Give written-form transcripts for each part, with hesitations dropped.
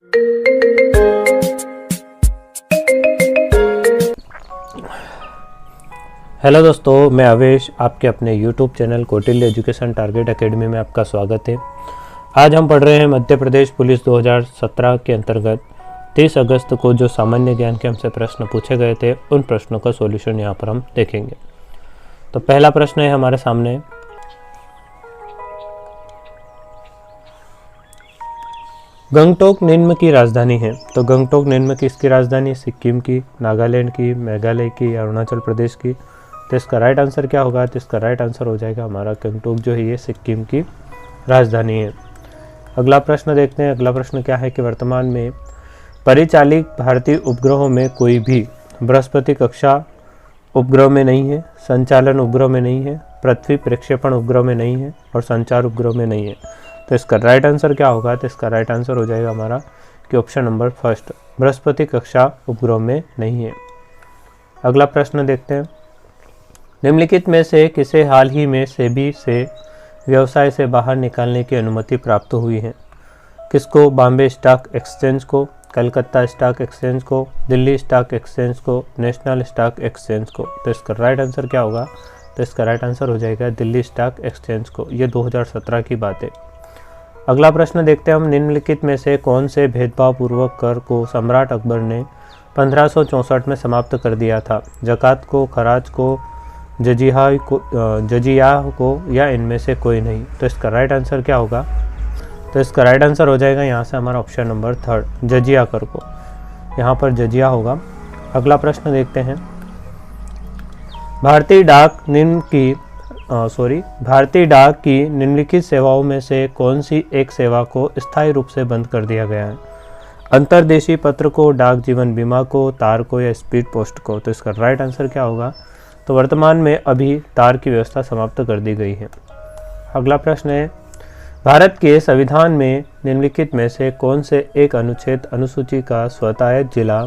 Hello दोस्तों, मैं अवेश आपके अपने YouTube channel Kautilya education target academy में आपका स्वागत है। आज हम पढ़ रहे हैं मध्य प्रदेश पुलिस 2017 के अंतर्गत 30 अगस्त को जो सामान्य ज्ञान के हमसे प्रश्न पूछे गए थे, उन प्रश्नों का सॉल्यूशन यहाँ पर हम देखेंगे। तो पहला प्रश्न है हमारे सामने, गंगटोक निम्न की राजधानी है। तो गंगटोक निम्न किसकी राजधानी? सिक्किम की, नागालैंड की, मेघालय की या अरुणाचल प्रदेश की? तो इसका राइट आंसर क्या होगा? तो इसका राइट आंसर हो जाएगा हमारा गंगटोक जो है ये सिक्किम की राजधानी है। अगला प्रश्न देखते हैं। अगला प्रश्न क्या है कि वर्तमान में परिचालित भारतीय उपग्रहों में कोई भी बृहस्पति कक्षा उपग्रह में नहीं है, संचालन उपग्रह में नहीं है, पृथ्वी प्रक्षेपण उपग्रह में नहीं है और संचार उपग्रह में नहीं है। तो इसका राइट आंसर क्या होगा? तो इसका राइट आंसर हो जाएगा हमारा कि ऑप्शन नंबर फर्स्ट, बृहस्पति कक्षा उपग्रह में नहीं है। अगला प्रश्न देखते हैं। निम्नलिखित में से किसे हाल ही में सेबी से व्यवसाय से बाहर निकालने की अनुमति प्राप्त हुई है? किसको? बॉम्बे स्टॉक एक्सचेंज को, कलकत्ता स्टॉक एक्सचेंज को, दिल्ली स्टॉक एक्सचेंज को, नेशनल स्टॉक एक्सचेंज को? तो इसका राइट आंसर क्या होगा? तो इसका राइट आंसर हो जाएगा दिल्ली स्टॉक एक्सचेंज को। ये 2017 की बात है। अगला प्रश्न देखते हैं हम। निम्नलिखित में से कौन से भेदभावपूर्वक कर को सम्राट अकबर ने 1564 में समाप्त कर दिया था? ज़कात को, खराज को, जजिया को या इनमें से कोई नहीं? तो इसका राइट आंसर क्या होगा? तो इसका राइट आंसर हो जाएगा यहाँ से हमारा ऑप्शन नंबर थर्ड, जजिया कर को। यहाँ पर जजिया होगा। अगला प्रश्न देखते हैं। भारतीय डाक की निम्नलिखित सेवाओं में से कौन सी एक सेवा को स्थायी रूप से बंद कर दिया गया है? अंतर्देशीय पत्र को, डाक जीवन बीमा को, तार को या स्पीड पोस्ट को? तो इसका राइट आंसर क्या होगा? तो वर्तमान में अभी तार की व्यवस्था समाप्त कर दी गई है। अगला प्रश्न है। भारत के संविधान में निम्नलिखित में से कौन से एक अनुच्छेद अनुसूची का स्वतःयत जिला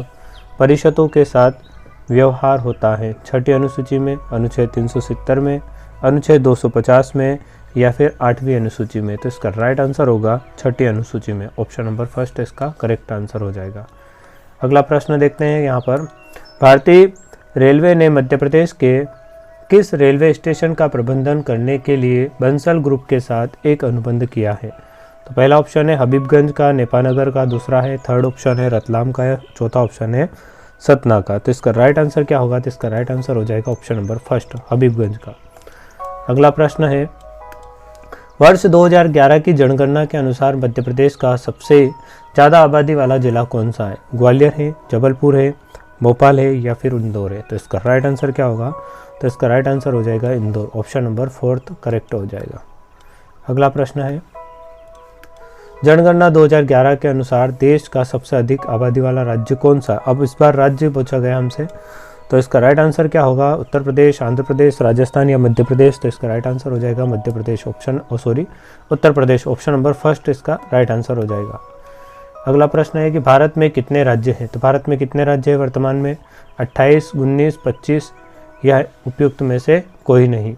परिषदों के साथ व्यवहार होता है? छठी अनुसूची में, अनुच्छेद 370 में, अनुच्छेद 250 में या फिर 8वीं अनुसूची में? तो इसका राइट आंसर होगा छठी अनुसूची में। ऑप्शन नंबर फर्स्ट इसका करेक्ट आंसर हो जाएगा। अगला प्रश्न देखते हैं। यहाँ पर भारतीय रेलवे ने मध्य प्रदेश के किस रेलवे स्टेशन का प्रबंधन करने के लिए बंसल ग्रुप के साथ एक अनुबंध किया है? तो पहला ऑप्शन है हबीबगंज का, नेपानगर का, दूसरा है, थर्ड ऑप्शन है रतलाम का, चौथा ऑप्शन है सतना का? तो इसका राइट आंसर क्या होगा? तो इसका राइट आंसर हो जाएगा ऑप्शन नंबर फर्स्ट, हबीबगंज का। अगला प्रश्न है। वर्ष 2011 की जनगणना के अनुसार मध्य प्रदेश का सबसे ज़्यादा आबादी वाला जिला कौन सा है? ग्वालियर है, जबलपुर है, भोपाल है या फिर इंदौर है? तो इसका राइट आंसर क्या होगा? तो इसका राइट आंसर हो जाएगा Indore. Option number fourth correct हो जाएगा। अगला प्रश्न है। जनगणना 2011 के अनुसार देश का सबसे अधिक आबादी वाला राज्य कौन सा? अब इस बार राज्य पूछा गया हमसे, तो इसका राइट आंसर क्या होगा? उत्तर प्रदेश, आंध्र प्रदेश, राजस्थान या मध्य प्रदेश? तो इसका राइट आंसर हो जाएगा Madhya Pradesh. Uttar Pradesh. Option number first इसका राइट आंसर हो जाएगा। अगला प्रश्न है कि भारत में कितने राज्य हैं? तो भारत में कितने राज्य हैं वर्तमान में? 28, 19, 25 या उपयुक्त में से कोई नहीं?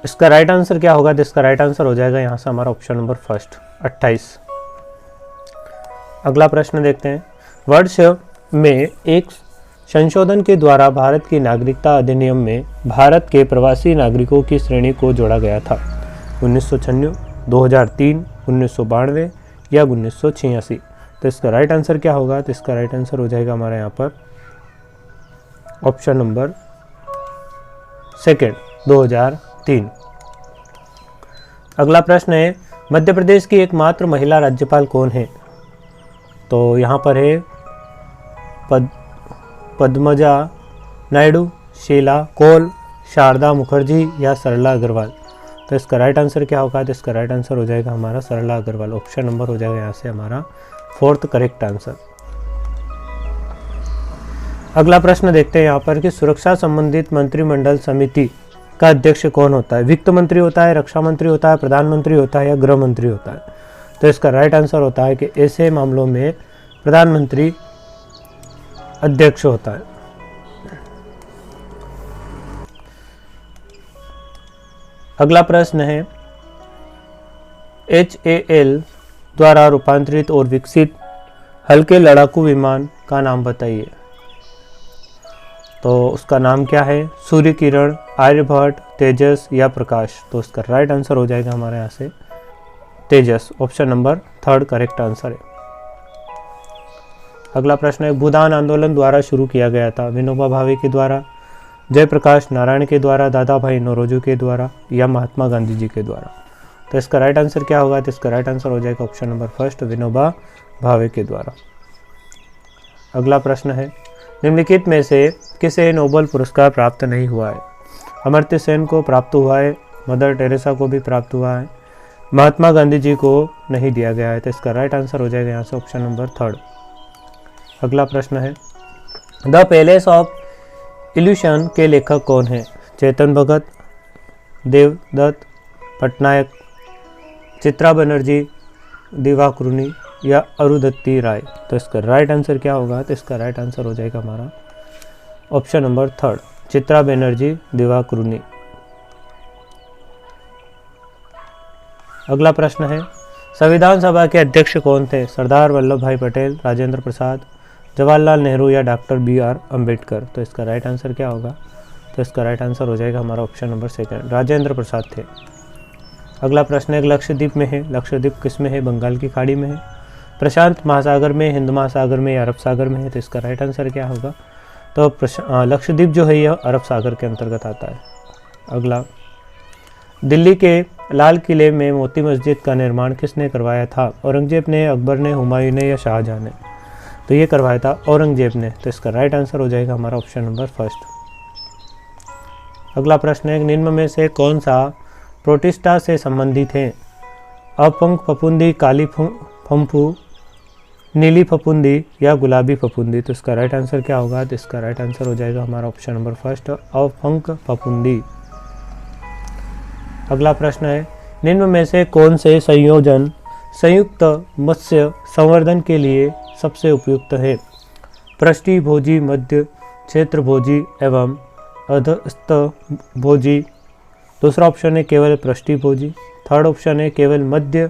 इसका राइट आंसर क्या होगा? तो इसका राइट आंसर हो जाएगा यहाँ से हमारा ऑप्शन नंबर फर्स्ट, 28। अगला प्रश्न देखते हैं। वर्ष में एक संशोधन के द्वारा भारत की नागरिकता अधिनियम में भारत के प्रवासी नागरिकों की श्रेणी को जोड़ा गया था। 1996, 2003, 1992 या 1986? तो इसका राइट आंसर क्या होगा? तो इसका राइट आंसर हो जाएगा हमारे यहाँ पर ऑप्शन नंबर सेकेंड, 2003। अगला प्रश्न है। मध्य प्रदेश की एकमात्र महिला राज्यपाल कौन है? तो यहाँ पर है पद्मजा नायडू, शीला कौल, शारदा मुखर्जी या सरला अग्रवाल? तो इसका राइट आंसर क्या होगा? तो इसका राइट आंसर हो जाएगा हमारा सरला अग्रवाल। ऑप्शन नंबर हो जाएगा यहाँ से हमारा फोर्थ करेक्ट आंसर। अगला प्रश्न देखते हैं यहाँ पर कि सुरक्षा संबंधित मंत्रिमंडल समिति का अध्यक्ष कौन होता है? वित्त मंत्री होता है, रक्षा मंत्री होता है, प्रधानमंत्री होता है या गृह मंत्री होता है? तो इसका राइट आंसर होता है कि ऐसे मामलों में प्रधानमंत्री अध्यक्ष होता है। अगला प्रश्न है। HAL द्वारा रूपांतरित और विकसित हल्के लड़ाकू विमान का नाम बताइए। तो उसका नाम क्या है? सूर्य किरण, आर्यभट्ट, तेजस या प्रकाश। तो उसका राइट आंसर हो जाएगा हमारे यहाँ से तेजस। ऑप्शन नंबर 3 करेक्ट आंसर है। अगला प्रश्न है, भूदान आंदोलन द्वारा शुरू किया गया था। विनोबा भावे के द्वारा, जयप्रकाश नारायण के द्वारा, दादा भाई नौरोजी के द्वारा या महात्मा गांधी जी के द्वारा। तो इसका राइट आंसर क्या होगा? तो इसका राइट आंसर हो जाएगा ऑप्शन नंबर 1 विनोबा भावे के द्वारा। अगला प्रश्न है, निम्नलिखित में से किसे नोबेल पुरस्कार प्राप्त नहीं हुआ है? अमर्त्य सेन को प्राप्त हुआ है, मदर टेरेसा को भी प्राप्त हुआ है, महात्मा गांधी जी को नहीं दिया गया है। तो इसका राइट आंसर हो जाएगा यहाँ से ऑप्शन नंबर 3। अगला प्रश्न है, द पैलेस ऑफ इल्यूशन के लेखक कौन है? चेतन भगत, देवदत्त पटनायक, चित्रा बनर्जी, दिवाकरुणी या अरुंधति राय। तो इसका राइट आंसर क्या होगा? तो इसका राइट आंसर हो जाएगा हमारा ऑप्शन नंबर 3 चित्रा बनर्जी, दिवाकरुणी। अगला प्रश्न है, संविधान सभा के अध्यक्ष कौन थे? सरदार वल्लभ भाई पटेल, राजेंद्र प्रसाद, जवाहरलाल नेहरू या डॉक्टर BR अम्बेडकर। तो इसका राइट आंसर क्या होगा? तो इसका राइट आंसर हो जाएगा हमारा ऑप्शन नंबर 2 राजेंद्र प्रसाद थे। अगला प्रश्न है, लक्षद्वीप में है। लक्षद्वीप किस में है? बंगाल की खाड़ी में है, प्रशांत महासागर में, हिंद महासागर में या अरब सागर में है। तो इसका राइट आंसर क्या होगा? तो लक्षद्वीप जो है यह अरब सागर के अंतर्गत आता है। अगला, दिल्ली के लाल किले में मोती मस्जिद का निर्माण किसने करवाया था? औरंगजेब ने, अकबर ने, हुमायूं ने या शाहजहां ने। तो ये करवाया था औरंगजेब ने। तो इसका राइट आंसर हो जाएगा हमारा ऑप्शन नंबर 1। अगला प्रश्न है, निम्न में से कौन सा प्रोटिस्टा से संबंधित है? अपंख फफूंदी, काली फम्फू, नीली फफूंदी या गुलाबी फफूंदी। तो इसका राइट आंसर क्या होगा? तो इसका राइट आंसर हो जाएगा हमारा ऑप्शन नंबर 1 अपंख फफूंदी। अगला प्रश्न है, निम्न में से कौन से संयोजन संयुक्त मत्स्य संवर्धन के लिए सबसे उपयुक्त है? पृष्ठभोजी, मध्य क्षेत्रभोजी एवं अधस्तभोजी। दूसरा ऑप्शन है केवल पृष्ठभोजी। थर्ड ऑप्शन है केवल मध्य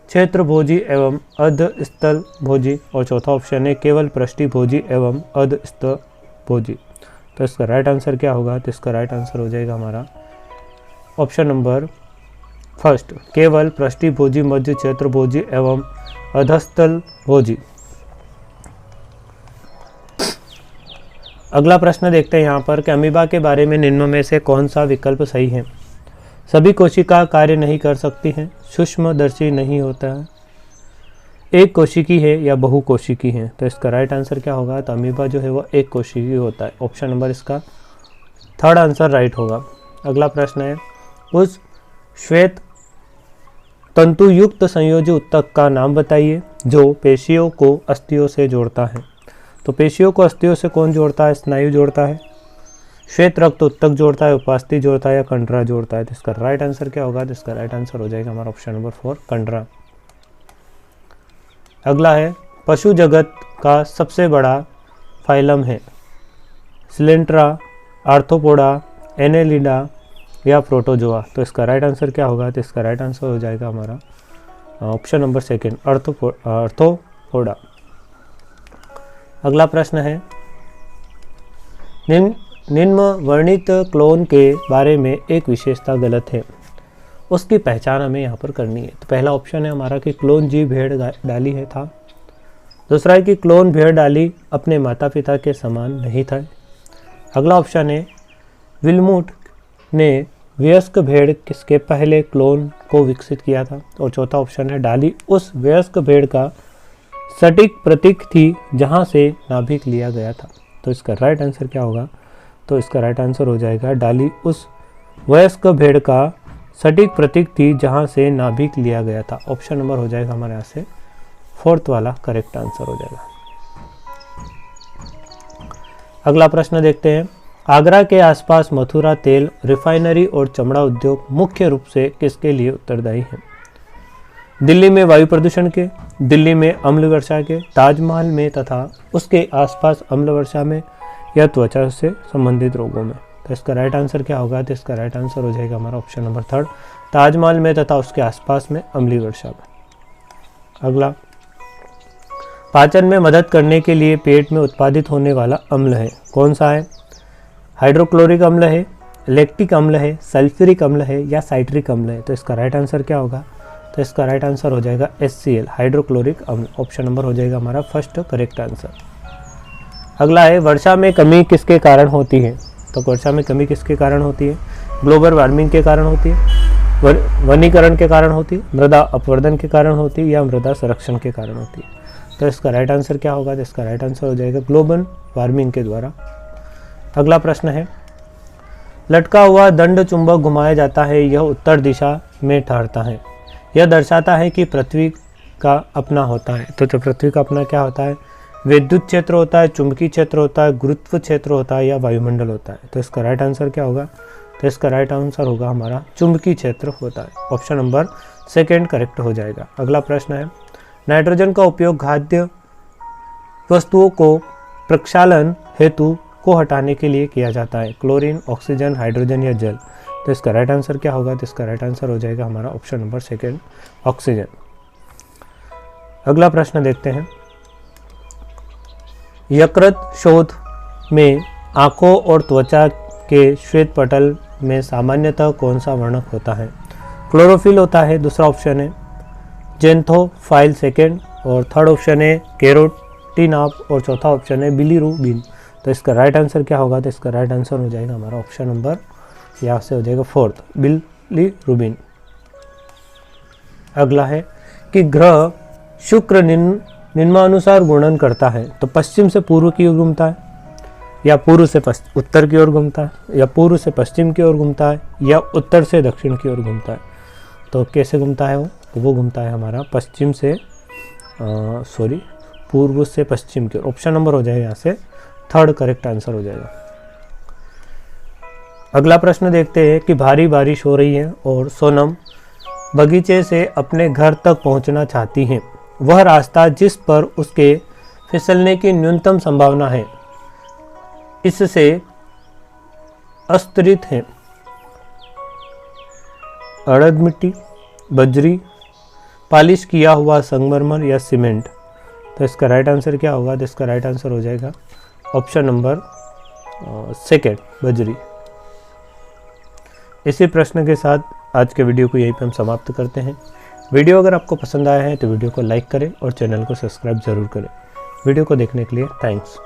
क्षेत्रभोजी एवं अधस्तभोजी। और चौथा ऑप्शन है केवल पृष्ठभोजी एवं अधस्तभोजी। तो इसका राइट आंसर क्या होगा? तो इसका राइट आंसर हो जाएगा हमारा ऑप्शन नंबर 1 केवल पृष्ठभोजी, मध्य क्षेत्रभोजी एवं अधस्तल भोजी। अगला प्रश्न देखते हैं यहाँ पर कि अमीबा के बारे में निम्न में से कौन सा विकल्प सही है? सभी कोशिका कार्य नहीं कर सकती हैं, सूक्ष्मदर्शी नहीं होता है, एक कोशिकी है या बहुकोशिकी है। तो इसका राइट आंसर क्या होगा? तो अमीबा जो है वह एक कोशिकी होता है। ऑप्शन नंबर इसका 3rd आंसर राइट होगा। अगला प्रश्न है, उस श्वेत तंतुयुक्त संयोजी ऊतक का नाम बताइए जो पेशियों को अस्थियों से जोड़ता है। तो पेशियों को अस्थियों से कौन जोड़ता है? स्नायु जोड़ता है, श्वेत रक्त ऊतक जोड़ता है, उपास्थि जोड़ता है या कंडरा जोड़ता है। तो इसका राइट आंसर क्या होगा? तो इसका राइट आंसर हो जाएगा हमारा ऑप्शन नंबर 4 कंडरा। अगला है, पशु जगत का सबसे बड़ा फाइलम है? सिलेंट्रा, आर्थ्रोपोडा, एनेलिडा या प्रोटोजोआ। तो इसका राइट आंसर क्या होगा? तो इसका राइट आंसर हो जाएगा हमारा ऑप्शन नंबर 2 आर्थ्रोपोडा। अगला प्रश्न है, निम्न वर्णित क्लोन के बारे में एक विशेषता गलत है, उसकी पहचान हमें यहाँ पर करनी है। तो पहला ऑप्शन है हमारा कि क्लोन जी भेड़ डाली है था। दूसरा है कि क्लोन भेड़ डाली अपने माता पिता के समान नहीं था। अगला ऑप्शन है विल्मुट ने वयस्क भेड़ किसके पहले क्लोन को विकसित किया था। और चौथा ऑप्शन है डाली उस वयस्क भेड़ का सटीक प्रतीक थी जहाँ से नाभिक लिया गया था। तो इसका राइट आंसर क्या होगा? तो इसका राइट आंसर हो जाएगा डाली उस वयस्क भेड़ का सटीक प्रतीक थी जहाँ से नाभिक लिया गया था। ऑप्शन नंबर हो जाएगा हमारे यहाँ से 4th वाला करेक्ट आंसर हो जाएगा। अगला प्रश्न देखते हैं, आगरा के आसपास मथुरा तेल रिफाइनरी और चमड़ा उद्योग मुख्य रूप से किसके लिए उत्तरदायी है? दिल्ली में वायु प्रदूषण के, दिल्ली में अम्ल वर्षा के, ताजमहल में तथा उसके आसपास अम्ल वर्षा में या त्वचा से संबंधित रोगों में। तो इसका राइट आंसर क्या होगा? तो इसका राइट आंसर हो जाएगा हमारा ऑप्शन नंबर 3 ताजमहल में तथा उसके आसपास में अम्ली वर्षा में। अगला, पाचन में मदद करने के लिए पेट में उत्पादित होने वाला अम्ल है, कौन सा है? हाइड्रोक्लोरिक अम्ल है, लैक्टिक अम्ल है, सल्फ्यूरिक अम्ल है या साइट्रिक अम्ल है? तो इसका राइट आंसर क्या होगा? तो इसका राइट आंसर हो जाएगा HCl, हाइड्रोक्लोरिक अम्ल। ऑप्शन नंबर हो जाएगा हमारा फर्स्ट करेक्ट आंसर। अगला है, वर्षा में कमी किसके कारण होती है? तो वर्षा में कमी किसके कारण होती है? ग्लोबल वार्मिंग के कारण होती है, वनीकरण के कारण होती है, मृदा अपवर्धन के कारण होती है या मृदा संरक्षण के कारण होती है? तो इसका राइट आंसर क्या होगा? तो इसका राइट आंसर हो जाएगा ग्लोबल वार्मिंग के द्वारा। अगला प्रश्न है, लटका हुआ दंड चुंबक घुमाया जाता है, यह उत्तर दिशा में ठहरता है, यह दर्शाता है कि पृथ्वी का अपना होता है। तो पृथ्वी का अपना क्या होता है? विद्युत क्षेत्र होता है, चुंबकीय क्षेत्र होता है, गुरुत्व क्षेत्र होता है या वायुमंडल होता है? तो इसका राइट आंसर क्या होगा? तो इसका राइट आंसर होगा हमारा चुंबकीय क्षेत्र होता है। ऑप्शन नंबर सेकेंड करेक्ट हो जाएगा। अगला प्रश्न है, नाइट्रोजन का उपयोग खाद्य वस्तुओं को प्रक्षालन हेतु को हटाने के लिए किया जाता है, क्लोरीन, ऑक्सीजन, हाइड्रोजन या जल? तो इसका राइट आंसर क्या होगा? तो इसका राइट आंसर हो जाएगा हमारा ऑप्शन नंबर सेकेंड, ऑक्सीजन। अगला प्रश्न देखते हैं, यकृत शोथ में आंखों और त्वचा के श्वेत पटल में सामान्यतः कौन सा वर्णक होता है? क्लोरोफिल होता है, दूसरा ऑप्शन है जेंथोफाइल सेकेंड, और थर्ड ऑप्शन है कैरोटिनाप, और चौथा ऑप्शन है बिलीरुबिन। तो इसका राइट आंसर क्या होगा? तो इसका राइट आंसर हो जाएगा हमारा ऑप्शन नंबर यहाँ से हो जाएगा फोर्थ, बिलीरुबिन। अगला है कि ग्रह शुक्र निम्नानुसार घूर्णन करता है, तो पश्चिम से पूर्व की ओर घूमता है, या पूर्व से उत्तर की ओर घूमता है, या पूर्व से पश्चिम की ओर घूमता है, या उत्तर से दक्षिण की ओर घूमता है? तो कैसे घूमता है वो? तो वो घूमता है हमारा पश्चिम से पूर्व से पश्चिम की ओर। ऑप्शन नंबर हो जाएगा यहाँ से थर्ड करेक्ट आंसर हो जाएगा। अगला प्रश्न देखते हैं कि भारी बारिश हो रही है और सोनम बगीचे से अपने घर तक पहुंचना चाहती हैं, वह रास्ता जिस पर उसके फिसलने की न्यूनतम संभावना है इससे अस्तिरित है, अड़द मिट्टी, बजरी, पॉलिश किया हुआ संगमरमर या सीमेंट? तो इसका राइट आंसर क्या होगा? तो इसका राइट आंसर हो जाएगा ऑप्शन नंबर सेकेंड, बजरी। इसी प्रश्न के साथ आज के वीडियो को यहीं पे हम समाप्त करते हैं। वीडियो अगर आपको पसंद आया है तो वीडियो को लाइक करें और चैनल को सब्सक्राइब जरूर करें। वीडियो को देखने के लिए थैंक्स।